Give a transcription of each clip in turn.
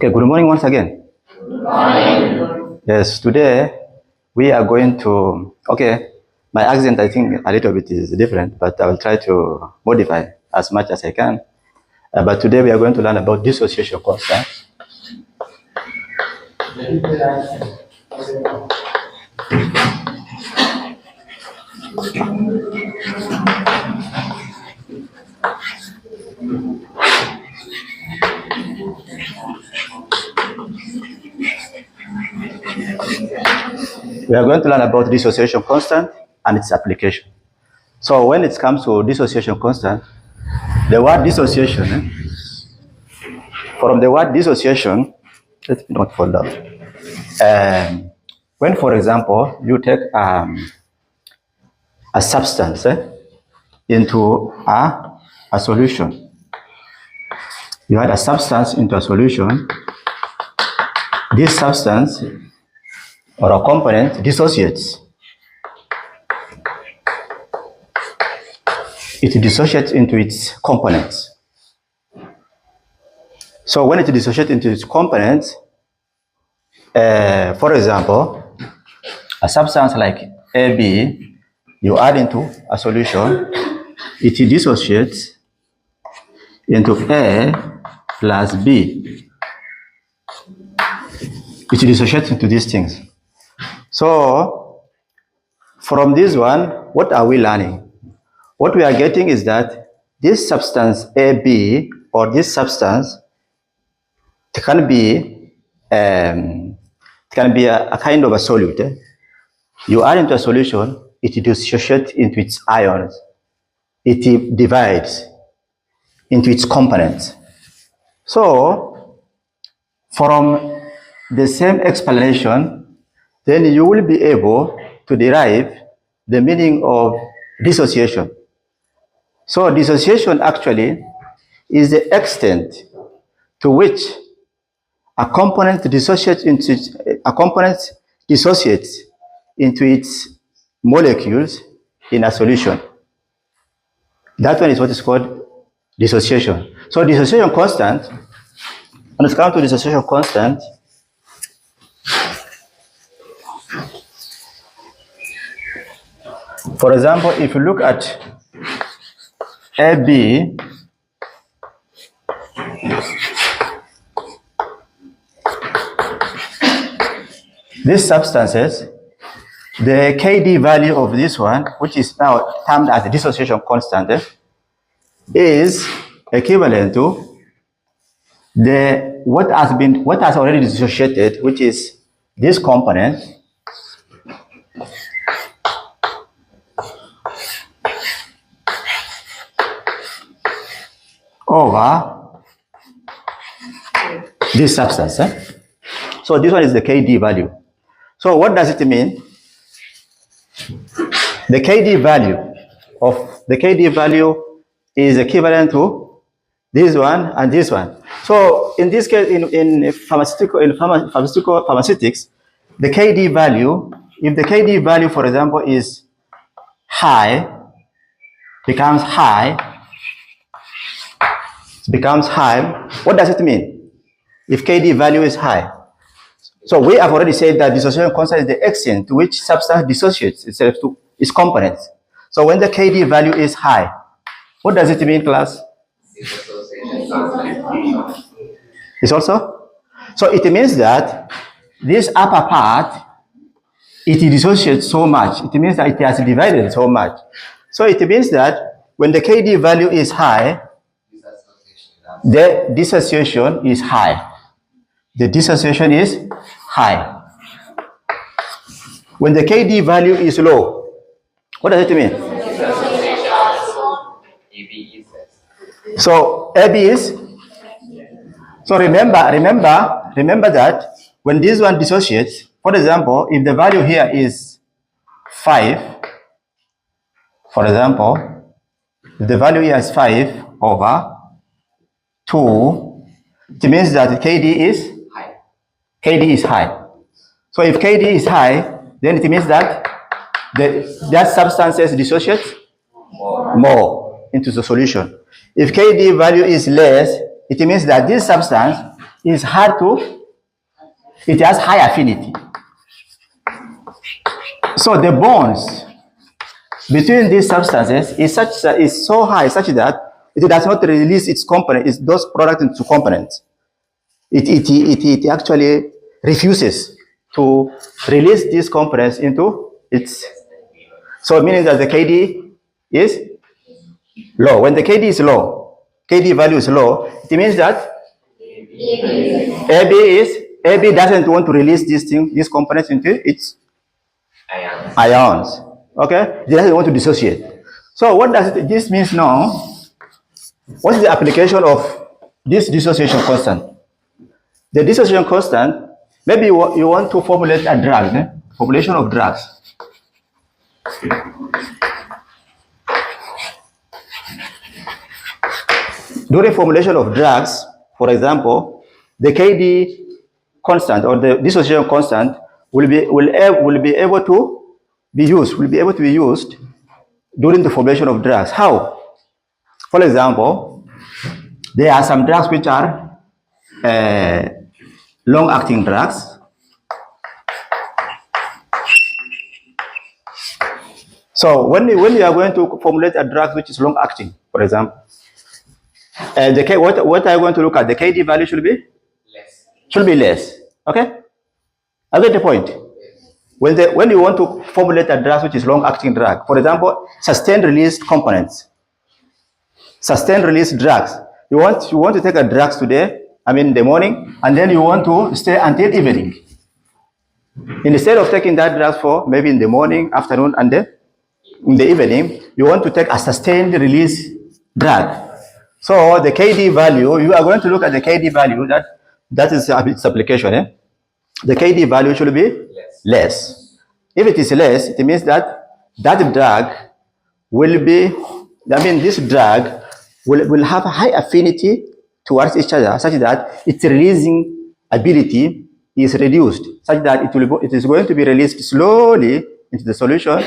Okay, good morning once again. Good morning. Yes, today we are going to, my accent I think a little bit is different, but I will try to modify as much as I can. But today we are going to learn about dissociation constants. We are going to learn about dissociation constant and its application. So when it comes to dissociation constant, the word dissociation, from the word dissociation, let me not fall down. When, for example, you take a substance into a solution, you add a substance into a solution, this substance or a component dissociates. It dissociates into its components. So when it dissociates into its components, for example, a substance like AB, you add into a solution, it dissociates into A plus B. It dissociates into these things. So from this one, what are we learning? What we are getting is that this substance AB or this substance can be a kind of a solute. You add into a solution, it dissociates into its ions. It divides into its components. So from the same explanation, then you will be able to derive the meaning of dissociation. So dissociation actually is the extent to which a component dissociates into its molecules in a solution. That one is what is called dissociation. So dissociation constant, when it comes to dissociation constant, for example, if you look at AB, these substances, the Kd value of this one, which is now termed as the dissociation constant, is equivalent to what has already dissociated, which is this component, over this substance. So this one is the Kd value. So what does it mean? The Kd value is equivalent to this one and this one. So in this case, in pharmaceutics, the Kd value, if the Kd value, for example, is becomes high, what does it mean? If Kd value is high. So we have already said that dissociation constant is the extent to which substance dissociates itself to its components. So when the Kd value is high, what does it mean, class? It's also? So it means that this upper part, it dissociates so much. It means that it has divided so much. So it means that when the Kd value is high, the dissociation is high. The dissociation is high. When the Kd value is low, what does it mean? So AB is. So remember that when this one dissociates, for example, if the value here is 5, for example, if the value here is 5 over 2, it means that Kd is high. So if Kd is high, then it means that that substances dissociate more into the solution. If Kd value is less, it means that this substance is hard to, it has high affinity. So the bonds between these substances is so high such that it does not release its components, those products into components. It actually refuses to release these components into its, so meaning that the KD is low. When the KD is low, KD value is low, it means that AB doesn't want to release these components into its ions. Okay, it doesn't want to dissociate. So what does this means now? What is the application of this dissociation constant? The dissociation constant, maybe you want to formulate a drug, formulation of drugs. During formulation of drugs, for example, the KD constant or the dissociation constant will be able to be used during the formulation of drugs. How? For example, there are some drugs which are long-acting drugs. So when you are going to formulate a drug which is long-acting, for example, what are you going to look at? The KD value should be less. Should be less. Okay, I get the point. When you want to formulate a drug which is long-acting drug, for example, sustained release components, sustained release drugs. You want to take a drugs today, in the morning, and then you want to stay until evening. Instead of taking that drugs for maybe in the morning, afternoon, and then in the evening, you want to take a sustained release drug. So the KD value, you are going to look at the KD value, that is its application. The KD value should be less. If it is less, it means that drug will be, this drug will have a high affinity towards each other, such that its releasing ability is reduced, such that it is going to be released slowly into the solution,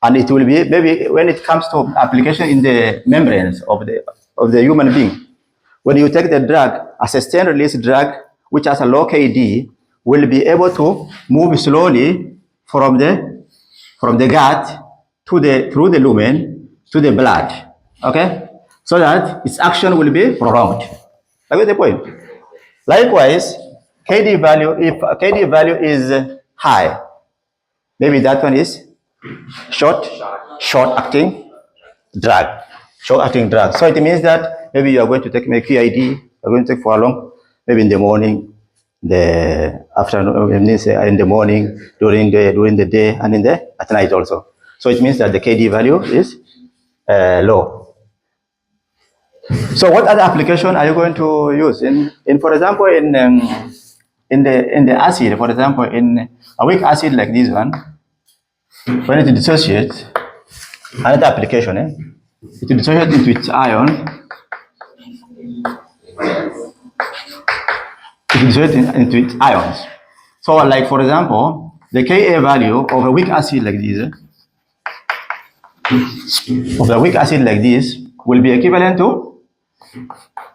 and it will be, maybe when it comes to application in the membranes of the human being, when you take the drug, a sustained release drug which has a low KD will be able to move slowly from the gut through the lumen to the blood, okay, so that its action will be prolonged. I get the point. Likewise, KD value, if KD value is high, maybe that one is short-acting drug. Short-acting drug. So it means that maybe you are going to take QID, you're going to take for how long? Maybe in the morning, the afternoon, in the morning, during the day, and at night also. So it means that the KD value is low. So what other application are you going to use? In for example, in the acid, for example, in a weak acid like this one, when it dissociates, another application, it dissociates into its ion. It dissociates into its ions. So, like for example, the Ka value of a weak acid like this, will be equivalent to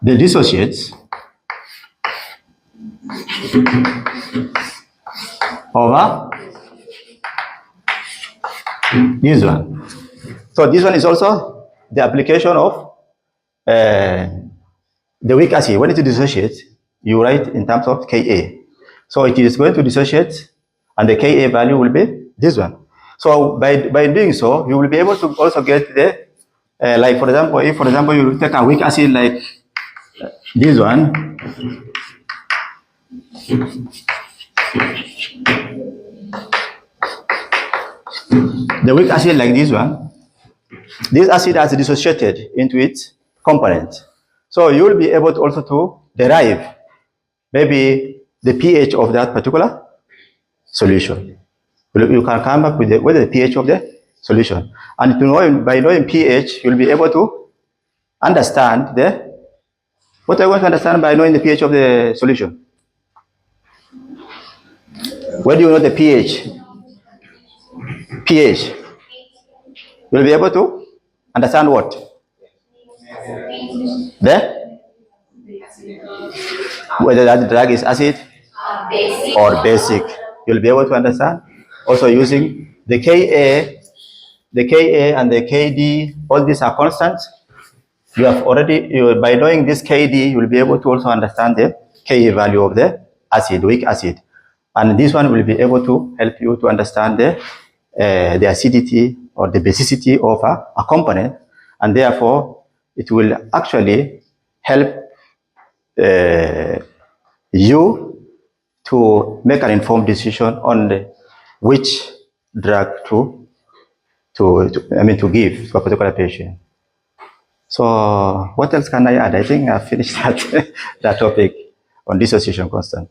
the dissociates over this one. So this one is also the application of the weak acid. When it dissociates, you write in terms of Ka. So it is going to dissociate, and the Ka value will be this one. So by doing so, you will be able to also get the, like for example, if for example you take a weak acid like this one, the weak acid like this one, this acid has dissociated into its component. So you will be able to also to derive maybe the pH of that particular solution. You can come up with the pH of the solution. And by knowing pH, you'll be able to understand what I want to understand by knowing the pH of the solution. When you know the pH, you'll be able to understand what? The whether that drug is acid or basic. You'll be able to understand. Also using the Ka and the Kd, all these are constants. You have already, by knowing this Kd, you will be able to also understand the Ka value of the acid, weak acid. And this one will be able to help you to understand the acidity or the basicity of a component. And therefore, it will actually help you to make an informed decision on which drug to give to a particular patient. So what else can I add? I think I finished that topic on dissociation constant.